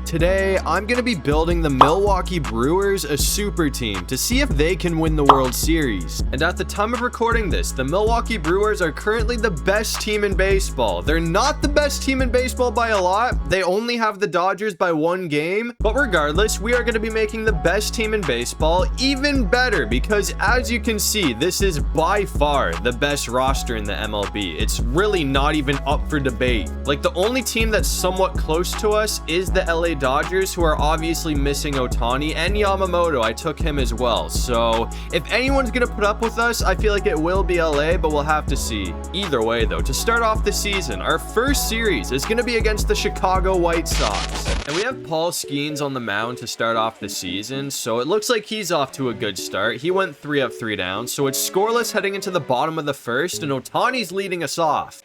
Today, I'm going to be building the Milwaukee Brewers a super team to see if they can win the World Series. And at the time of recording this, the Milwaukee Brewers are currently the best team in baseball. They're not the best team in baseball by a lot. They only have the Dodgers by 1 game. But regardless, we are going to be making the best team in baseball even better because as you can see, this is by far the best roster in the MLB. It's really not even up for debate. Like, the only team that's somewhat close to us is the LA Dodgers, who are obviously missing Ohtani and Yamamoto. I took him as well. So if anyone's gonna put up with us, I feel like it will be LA, but we'll have to see. Either way though, to start off the season, our first series is gonna be against the Chicago White Sox. And we have Paul Skeens on the mound to start off the season, so it looks like he's off to a good start. He went 3 up, 3 down, so it's scoreless heading into the bottom of the first, and Ohtani's leading us off.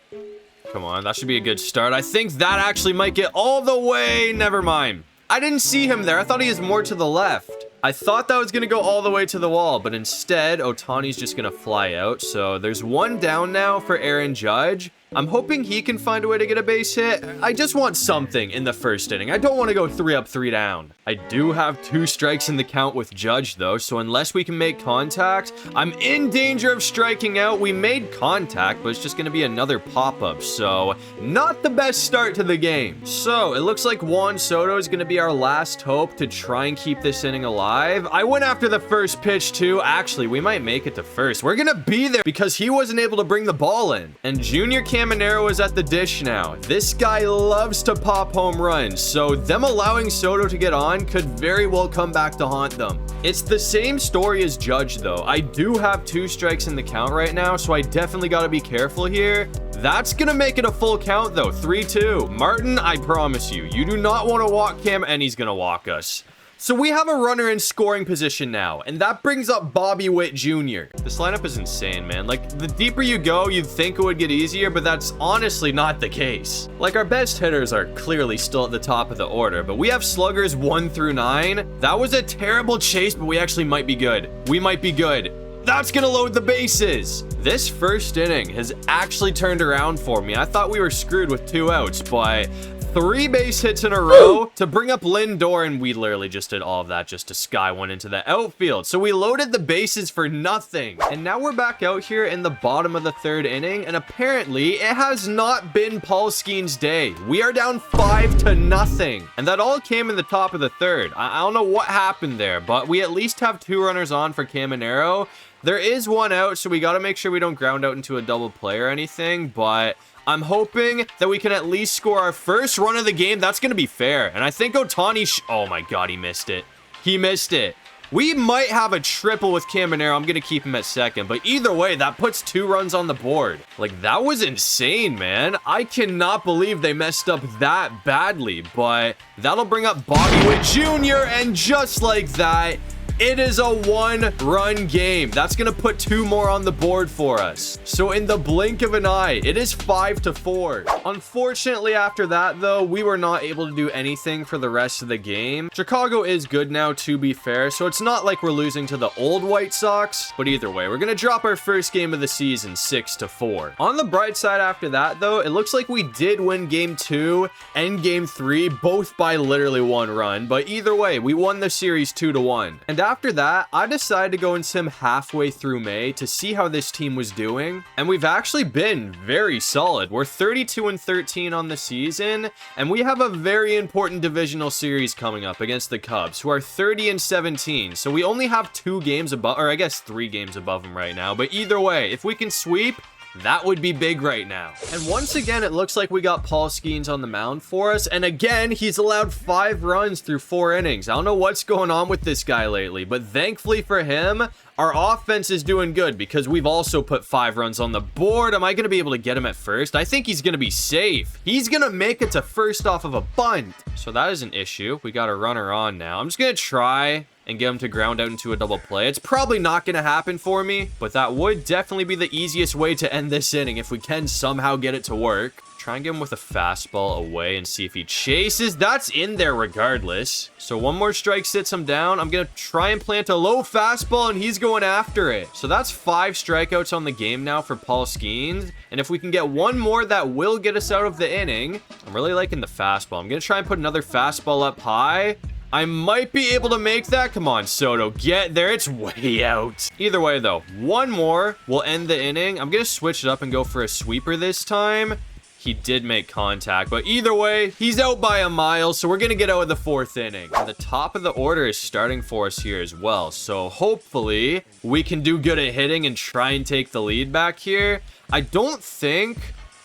Come on, that should be a good start. I think that actually might get all the way. Never mind. I didn't see him there. I thought he was more to the left. I thought that was going to go all the way to the wall, but instead, Ohtani's just going to fly out. So there's 1 down now for Aaron Judge. I'm hoping he can find a way to get a base hit. I just want something in the first inning. I don't want to go 3 up, 3 down. I do have 2 strikes in the count with Judge though, so unless we can make contact, I'm in danger of striking out. We made contact, but it's just going to be another pop-up, so not the best start to the game. So it looks like Juan Soto is going to be our last hope to try and keep this inning alive. I went after the first pitch too. Actually, we might make it to first. We're going to be there because he wasn't able to bring the ball in. And Junior Caminero is at the dish now. This guy loves to pop home runs, so them allowing Soto to get on could very well come back to haunt them. It's the same story as Judge though. I do have 2 strikes in the count right now, so I definitely got to be careful here. That's gonna make it a full count though. 3-2. Martin, I promise you, you do not want to walk Cam, and he's gonna walk us. So we have a runner in scoring position now, and that brings up Bobby Witt Jr. This lineup is insane, man. Like, the deeper you go, you'd think it would get easier, but that's honestly not the case. Like, our best hitters are clearly still at the top of the order, but we have sluggers 1 through 9. That was a terrible chase, but we actually might be good. We might be good. That's gonna load the bases. This first inning has actually turned around for me. I thought we were screwed with 2 outs, but 3 base hits in a row to bring up Lindor, and we literally just did all of that just to sky one into the outfield. So we loaded the bases for nothing. And now we're back out here in the bottom of the 3rd inning, and apparently it has not been Paul Skeens' day. We are down 5-0. And that all came in the top of the 3rd. I don't know what happened there, but we at least have 2 runners on for Caminero. There is 1 out, so we got to make sure we don't ground out into a double play or anything, but I'm hoping that we can at least score our first run of the game. That's going to be fair. And I think Ohtani... Oh my god, he missed it. He missed it. We might have a triple with Caminero. I'm going to keep him at second. But either way, that puts 2 runs on the board. Like, that was insane, man. I cannot believe they messed up that badly. But that'll bring up Bobby Witt Jr. And just like that, it is a 1-run game. That's going to put 2 more on the board for us. So in the blink of an eye, it is 5-4. Unfortunately, after that, though, we were not able to do anything for the rest of the game. Chicago is good now, to be fair, so it's not like we're losing to the old White Sox. But either way, we're going to drop our first game of the season 6-4. On the bright side after that, though, it looks like we did win Game 2 and Game 3, both by literally 1 run. But either way, we won the series 2-1. And after that, I decided to go and sim halfway through May to see how this team was doing, and we've actually been very solid. We're 32-13 on the season, and we have a very important divisional series coming up against the Cubs, who are 30-17, so we only have 2 games above, or I guess 3 games above them right now, but either way, if we can sweep, that would be big right now. And once again, it looks like we got Paul Skeens on the mound for us. And again, he's allowed 5 runs through 4 innings. I don't know what's going on with this guy lately, but thankfully for him, our offense is doing good because we've also put 5 runs on the board. Am I going to be able to get him at first? I think he's going to be safe. He's going to make it to first off of a bunt. So that is an issue. We got a runner on now. I'm just going to try and get him to ground out into a double play. It's probably not going to happen for me, but that would definitely be the easiest way to end this inning if we can somehow get it to work. Try and get him with a fastball away and see if he chases. That's in there regardless. So one more strike sits him down. I'm going to try and plant a low fastball, and he's going after it. So that's 5 strikeouts on the game now for Paul Skeens. And if we can get one more, that will get us out of the inning. I'm really liking the fastball. I'm going to try and put another fastball up high. I might be able to make that. Come on, Soto, get there. It's way out. Either way, though, one more will end the inning. I'm going to switch it up and go for a sweeper this time. He did make contact, but either way, he's out by a mile, so we're going to get out of the 4th inning. And the top of the order is starting for us here as well, so hopefully we can do good at hitting and try and take the lead back here. I don't think...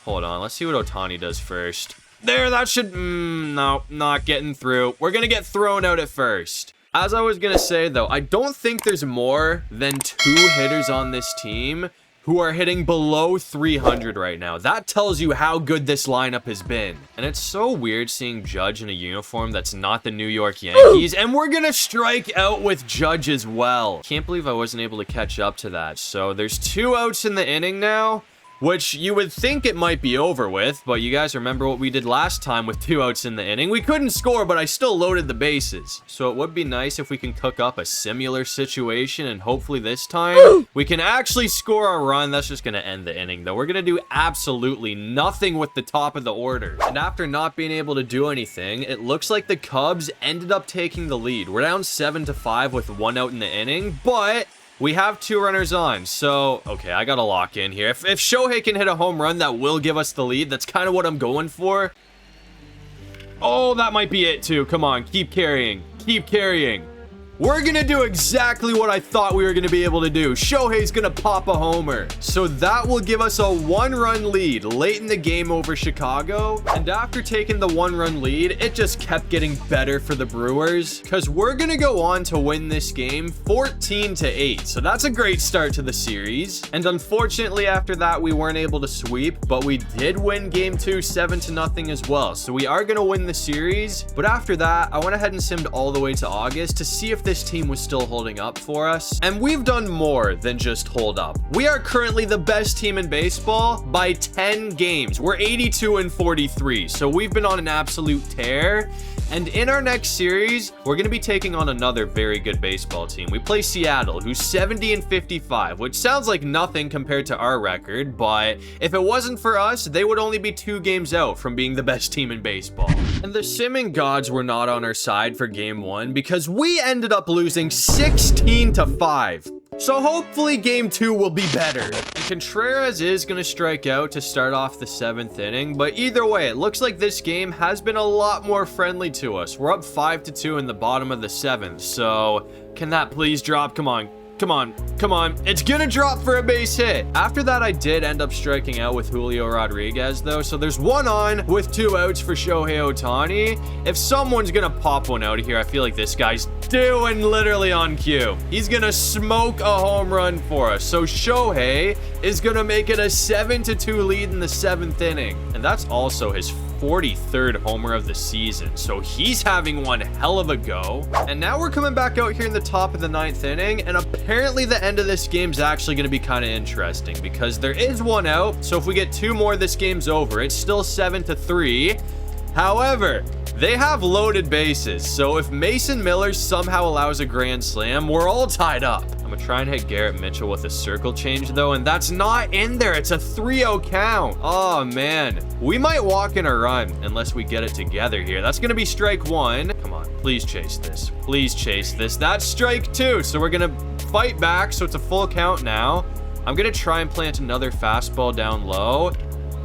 Hold on, let's see what Ohtani does first. There, that should... no, not getting through. We're going to get thrown out at first. As I was going to say, though, I don't think there's more than 2 hitters on this team who are hitting below 300 right now. That tells you how good this lineup has been. And it's so weird seeing Judge in a uniform that's not the New York Yankees. And we're gonna strike out with Judge as well. Can't believe I wasn't able to catch up to that. So there's 2 outs in the inning now, which you would think it might be over with, but you guys remember what we did last time with 2 outs in the inning. We couldn't score, but I still loaded the bases. So it would be nice if we can cook up a similar situation, and hopefully this time we can actually score a run. That's just going to end the inning, though. We're going to do absolutely nothing with the top of the order. And after not being able to do anything, it looks like the Cubs ended up taking the lead. We're down 7-5 with 1 out in the inning, but we have 2 runners on, so, okay, I gotta lock in here. If Shohei can hit a home run, that will give us the lead. That's kind of what I'm going for. Oh, that might be it, too. Come on, keep carrying. Keep carrying. We're gonna do exactly what I thought we were gonna be able to do. Shohei's gonna pop a homer. So that will give us a 1-run lead late in the game over Chicago. And after taking the 1-run lead, it just kept getting better for the Brewers, because we're gonna go on to win this game 14-8. So that's a great start to the series. And unfortunately, after that, we weren't able to sweep, but we did win game 2 7-0 as well. So we are gonna win the series. But after that, I went ahead and simmed all the way to August to see if this team was still holding up for us, and we've done more than just hold up. We are currently the best team in baseball by 10 games. We're 82-43, so we've been on an absolute tear. And in our next series, we're going to be taking on another very good baseball team. We play Seattle, who's 70-55, which sounds like nothing compared to our record, but if it wasn't for us, they would only be 2 games out from being the best team in baseball. And the simming gods were not on our side for game 1 because we ended up losing 16-5. So hopefully game 2 will be better. And Contreras is going to strike out to start off the 7th inning, but either way, it looks like this game has been a lot more friendly to us. We're up 5-2 in the bottom of the 7th, so can that please drop? Come on. Come on, come on. It's gonna drop for a base hit. After that, I did end up striking out with Julio Rodriguez, though. So there's 1 on with 2 outs for Shohei Ohtani. If someone's gonna pop one out of here, I feel like this guy's doing literally on cue. He's gonna smoke a home run for us. So Shohei is gonna make it a 7-2 lead in the 7th inning. And that's also his 43rd homer of the season, so he's having one hell of a go. And now we're coming back out here in the top of the 9th inning, and apparently the end of this game's actually going to be kind of interesting because there is 1 out, so if we get 2 more, this game's over. It's still 7-3. However, they have loaded bases, so if Mason Miller somehow allows a grand slam, we're all tied up. I'm gonna try and hit Garrett Mitchell with a circle change, though, and that's not in there. It's a 3-0 count. Oh, man. We might walk in a run unless we get it together here. That's gonna be strike 1. Come on, please chase this. Please chase this. That's strike 2, so we're gonna fight back, so it's a full count now. I'm gonna try and plant another fastball down low.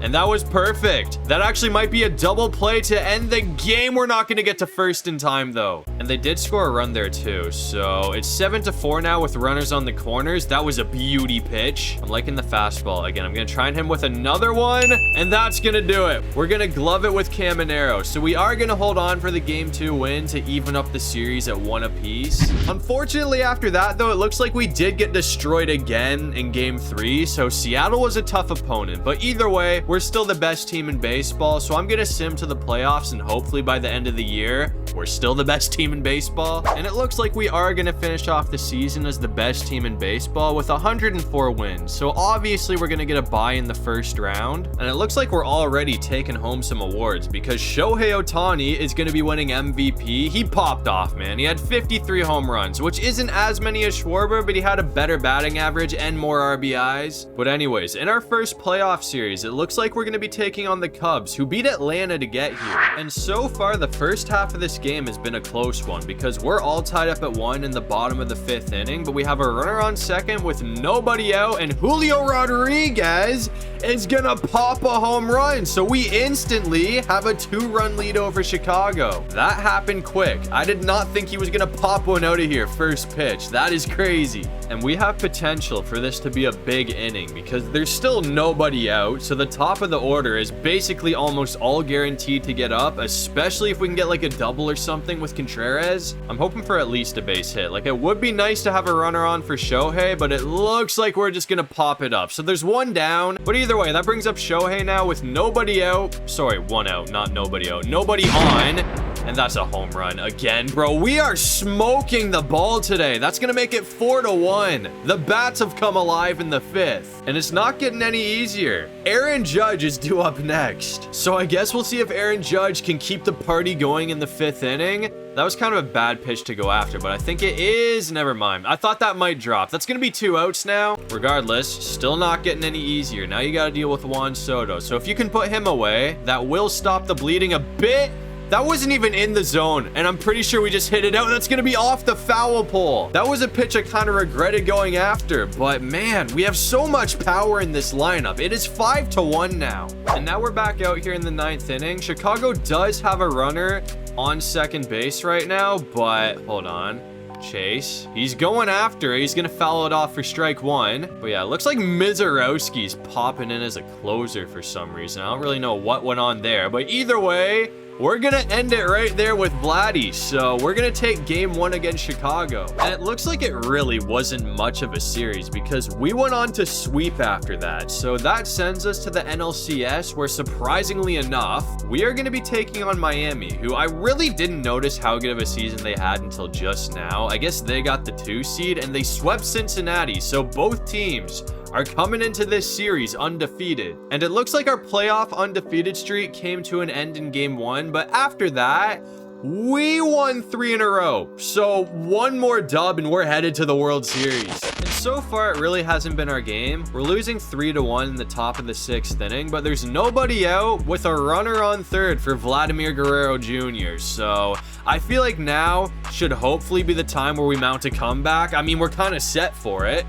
And that was perfect. That actually might be a double play to end the game. We're not going to get to first in time, though. And they did score a run there, too. So it's 7-4 now with runners on the corners. That was a beauty pitch. I'm liking the fastball. Again, I'm going to try and hit him with another one. And that's going to do it. We're going to glove it with Caminero. So we are going to hold on for the game 2 win to even up the series at 1 apiece. Unfortunately, after that, though, it looks like we did get destroyed again in game 3. So Seattle was a tough opponent. But either way, we're still the best team in baseball, so I'm gonna sim to the playoffs, and hopefully by the end of the year, we're still the best team in baseball. And it looks like we are gonna finish off the season as the best team in baseball with 104 wins. So obviously we're gonna get a bye in the first round, and it looks like we're already taking home some awards because Shohei Ohtani is gonna be winning MVP. He popped off, man. He had 53 home runs, which isn't as many as Schwarber, but he had a better batting average and more RBIs. But anyways, in our first playoff series, it looks like we're gonna be taking on the Cubs, who beat Atlanta to get here. And so far, the first half of this game has been a close one because we're all tied up at 1 in the bottom of the 5th inning, but we have a runner on second with nobody out, and Julio Rodriguez is gonna pop a home run. So we instantly have a 2-run lead over Chicago. That happened quick. I did not think he was gonna pop one out of here first pitch. That is crazy. And we have potential for this to be a big inning because there's still nobody out. So the top of the order is basically almost all guaranteed to get up, especially if we can get like a double or something with Contreras. I'm hoping for at least a base hit. Like, it would be nice to have a runner on for Shohei, but it looks like we're just gonna pop it up. So there's one down, but either way, that brings up Shohei now with nobody out. Sorry, one out, not nobody out. Nobody on. And that's a home run again, bro. We are smoking the ball today. That's gonna make it 4-1. The bats have come alive in the 5th, and it's not getting any easier. Aaron Judge is due up next, so I guess we'll see if Aaron Judge can keep the party going in the 5th inning. That was kind of a bad pitch to go after, but I think it is. Never mind. I thought that might drop. That's going to be 2 outs now. Regardless, still not getting any easier. Now you got to deal with Juan Soto. So if you can put him away, that will stop the bleeding a bit. That wasn't even in the zone, and I'm pretty sure we just hit it out. That's going to be off the foul pole. That was a pitch I kind of regretted going after, but man, we have so much power in this lineup. It is 5-1 now. And now we're back out here in the 9th inning. Chicago does have a runner on second base right now, but hold on. Chase, he's going after it. He's gonna foul it off for strike 1. But yeah, it looks like Mizorowski's popping in as a closer for some reason. I don't really know what went on there, but either way, we're gonna end it right there with Vladdy. So we're gonna take game 1 against Chicago, and it looks like it really wasn't much of a series because we went on to sweep after that. So that sends us to the NLCS, where surprisingly enough, we are gonna be taking on Miami, who I really didn't notice how good of a season they had until just now. I guess they got the 2 seed and they swept Cincinnati. So both teams are coming into this series undefeated. And it looks like our playoff undefeated streak came to an end in game 1, but after that, we won 3 in a row. So 1 more dub and we're headed to the World Series. And so far, it really hasn't been our game. We're losing 3-1 in the top of the 6th inning, but there's nobody out with a runner on third for Vladimir Guerrero Jr. So I feel like now should hopefully be the time where we mount a comeback. I mean, we're kind of set for it.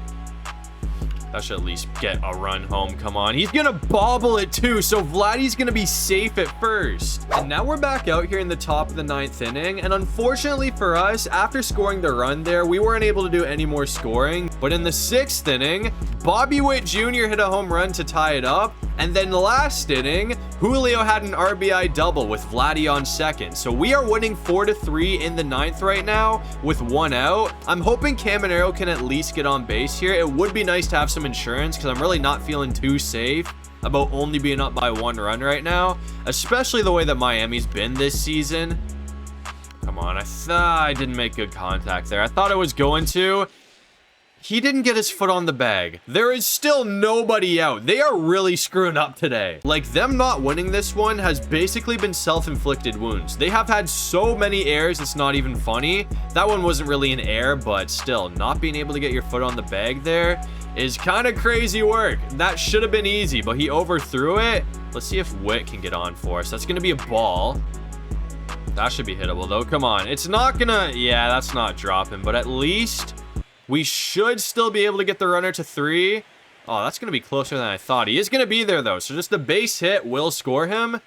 That should at least get a run home. Come on. He's going to bobble it too. So Vladdy's going to be safe at first. And now we're back out here in the top of the 9th inning. And unfortunately for us, after scoring the run there, we weren't able to do any more scoring. But in the 6th inning, Bobby Witt Jr. hit a home run to tie it up. And then last inning, Julio had an RBI double with Vladdy on second. So we are winning 4-3 in the 9th right now with 1 out. I'm hoping Caminero can at least get on base here. It would be nice to have some insurance because I'm really not feeling too safe about only being up by 1 run right now, especially the way that Miami's been this season. Come on, I thought I didn't make good contact there. I thought I was going to. He didn't get his foot on the bag. There is still nobody out. They are really screwing up today. Like, them not winning this one has basically been self-inflicted wounds. They have had so many errors, it's not even funny. That one wasn't really an error, but still, not being able to get your foot on the bag there is kind of crazy work. That should have been easy, but he overthrew it. Let's see if Witt can get on for us. That's going to be a ball. That should be hittable, though. Come on. It's not going to... Yeah, that's not dropping, but at least... we should still be able to get the runner to 3. Oh, that's going to be closer than I thought. He is going to be there, though. So just a base hit will score him.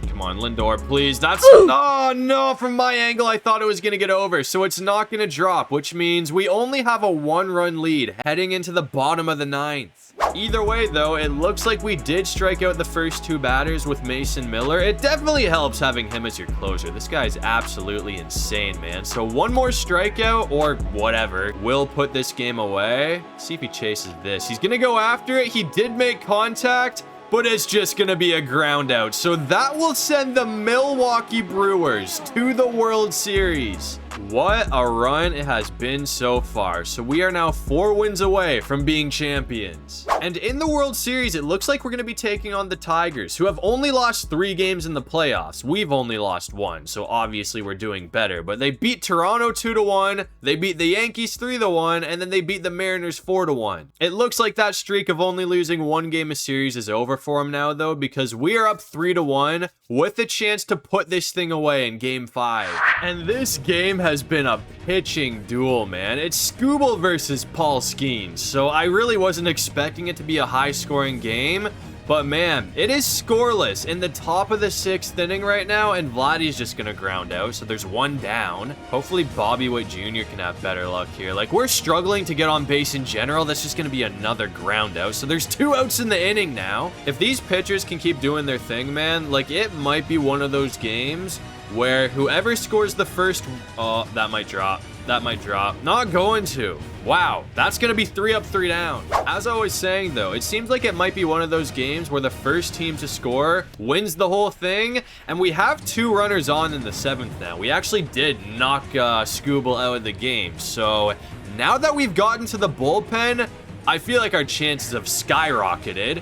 Come on, Lindor, please. That's... oh, no. From my angle, I thought it was going to get over. So it's not going to drop, which means we only have a 1-run lead heading into the bottom of the 9th. Either way, though, it looks like we did strike out the first 2 batters with Mason Miller. It definitely helps having him as your closer. This guy's absolutely insane, man. So 1 more strikeout or whatever will put this game away. See if he chases this. He's going to go after it. He did make contact, but it's just gonna be a ground out. So that will send the Milwaukee Brewers to the World Series. What a run it has been so far. So we are now 4 wins away from being champions. And in the World Series, it looks like we're going to be taking on the Tigers, who have only lost 3 games in the playoffs. We've only lost 1, so obviously we're doing better. But they beat Toronto 2-1, they beat the Yankees 3-1, and then they beat the Mariners 4-1. It looks like that streak of only losing 1 game a series is over for them now, though, because we are up 3-1 with a chance to put this thing away in Game 5. And this game has been a pitching duel, man. It's Skubal versus Paul Skeens, so I really wasn't expecting it to be a high-scoring game, but man, it is scoreless in the top of the 6th inning right now, and Vladdy's just gonna ground out, so there's 1 down. Hopefully Bobby Witt Jr. can have better luck here. Like, we're struggling to get on base in general. That's just gonna be another ground out, so there's 2 outs in the inning now. If these pitchers can keep doing their thing, man, like, it might be one of those games where whoever scores the first... Oh, that might drop. That might drop. Not going to. Wow, that's going to be 3 up, 3 down. As I was saying, though, it seems like it might be one of those games where the first team to score wins the whole thing, and we have 2 runners on in the 7th now. We actually did knock Skubal out of the game, so now that we've gotten to the bullpen, I feel like our chances have skyrocketed.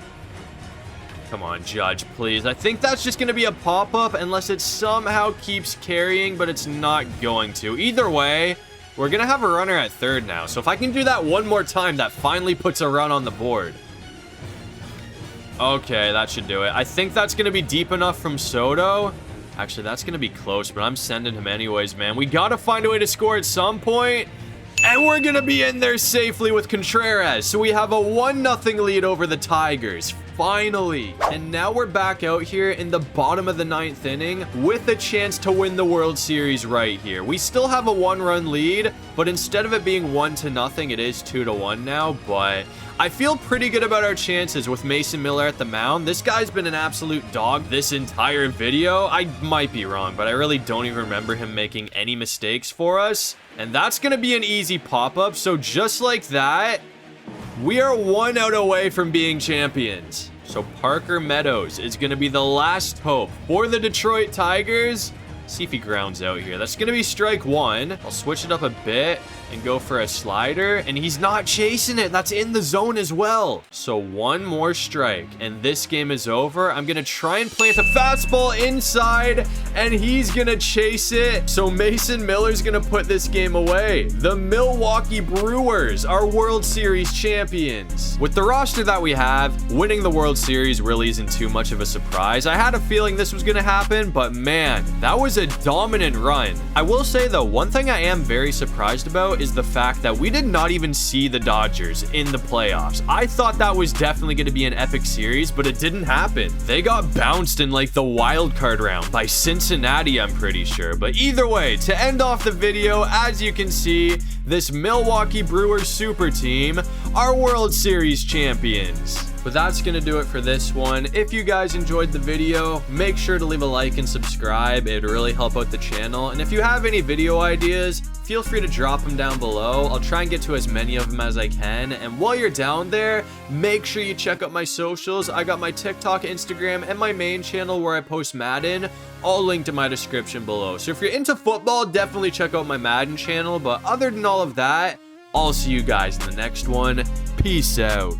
Come on, Judge, please. I think that's just going to be a pop-up unless it somehow keeps carrying, but it's not going to. Either way, we're going to have a runner at 3rd now. So if I can do that one more time, that finally puts a run on the board. Okay, that should do it. I think that's going to be deep enough from Soto. Actually, that's going to be close, but I'm sending him anyways, man. We got to find a way to score at some point. And we're going to be in there safely with Contreras. So we have a 1-0 lead over the Tigers. Finally. And now we're back out here in the bottom of the 9th inning with a chance to win the World Series right here. We still have a 1-run lead, but instead of it being 1-0, it is 2-1 now. But I feel pretty good about our chances with Mason Miller at the mound. This guy's been an absolute dog this entire video. I might be wrong, but I really don't even remember him making any mistakes for us. And that's going to be an easy pop-up. So just like that, we are 1 out away from being champions. So Parker Meadows is going to be the last hope for the Detroit Tigers. See if he grounds out here. That's going to be strike 1. I'll switch it up a bit and go for a slider, and he's not chasing it. That's in the zone as well. So 1 more strike, and this game is over. I'm going to try and plant a fastball inside, and he's going to chase it. So Mason Miller's going to put this game away. The Milwaukee Brewers are World Series champions. With the roster that we have, winning the World Series really isn't too much of a surprise. I had a feeling this was going to happen, but man, that was a dominant run. I will say, though, one thing I am very surprised about is the fact that we did not even see the Dodgers in the playoffs. I thought that was definitely going to be an epic series, but it didn't happen. They got bounced in like the wild card round by Cincinnati, I'm pretty sure. But either way, to end off the video, as you can see, this Milwaukee Brewers super team are World Series champions. But that's going to do it for this one. If you guys enjoyed the video, make sure to leave a like and subscribe. It'd really help out the channel. And if you have any video ideas, feel free to drop them down below. I'll try and get to as many of them as I can. And while you're down there, make sure you check out my socials. I got my TikTok, Instagram, and my main channel where I post Madden, all linked in my description below. So if you're into football, definitely check out my Madden channel. But other than all of that, I'll see you guys in the next one. Peace out.